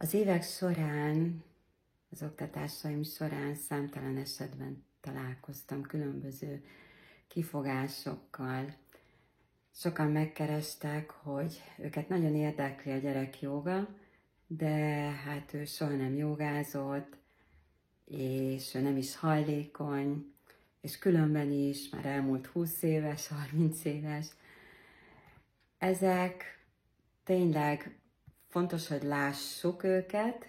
Az évek során, az oktatásaim során számtalan esetben találkoztam különböző kifogásokkal. Sokan megkerestek, hogy őket nagyon érdekli a gyerekjóga, de hát ő soha nem jogázott, és ő nem is hajlékony, és különben is már elmúlt 20 éves, 30 éves. Ezek tényleg fontos, hogy lássuk őket,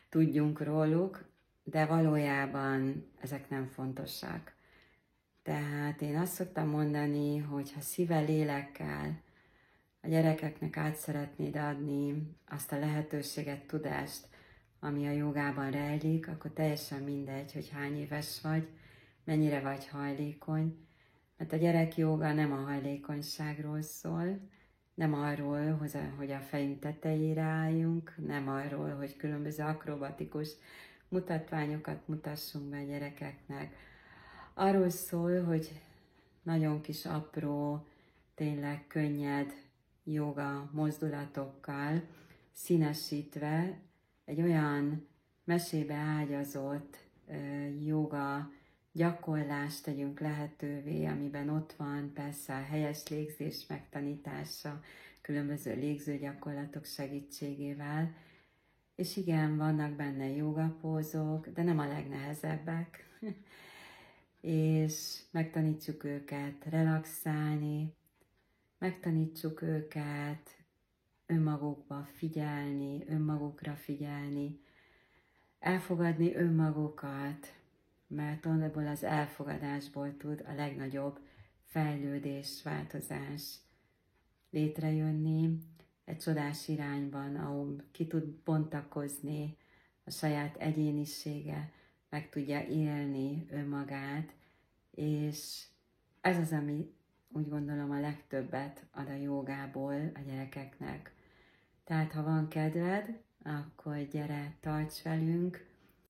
tudjunk róluk, de valójában ezek nem fontosak. Tehát én azt szoktam mondani, hogy ha szíve, lélekkel a gyerekeknek át szeretnéd adni azt a lehetőséget, tudást, ami a jogában rejlik, akkor teljesen mindegy, hogy hány éves vagy, mennyire vagy hajlékony, mert a gyerekjóga nem a hajlékonyságról szól, nem arról, hogy a fejünk tetejére álljunk, nem arról, hogy különböző akrobatikus mutatványokat mutassunk be a gyerekeknek. Arról szól, hogy nagyon kis apró, tényleg könnyed joga mozdulatokkal színesítve egy olyan mesébe ágyazott joga gyakorlást tegyünk lehetővé, amiben ott van persze a helyes légzés megtanítása, különböző légzőgyakorlatok segítségével, és igen, vannak benne jogapózok, de nem a legnehezebbek, és megtanítsuk őket relaxálni, megtanítsuk őket önmagukba figyelni, önmagukra figyelni, elfogadni önmagukat, mert onnan az elfogadásból tud a legnagyobb fejlődés, változás létrejönni egy csodás irányban, ahol ki tud bontakozni a saját egyénisége, meg tudja élni önmagát, és ez az, ami úgy gondolom a legtöbbet ad a jogából a gyerekeknek. Tehát ha van kedved, akkor gyere, tarts velünk,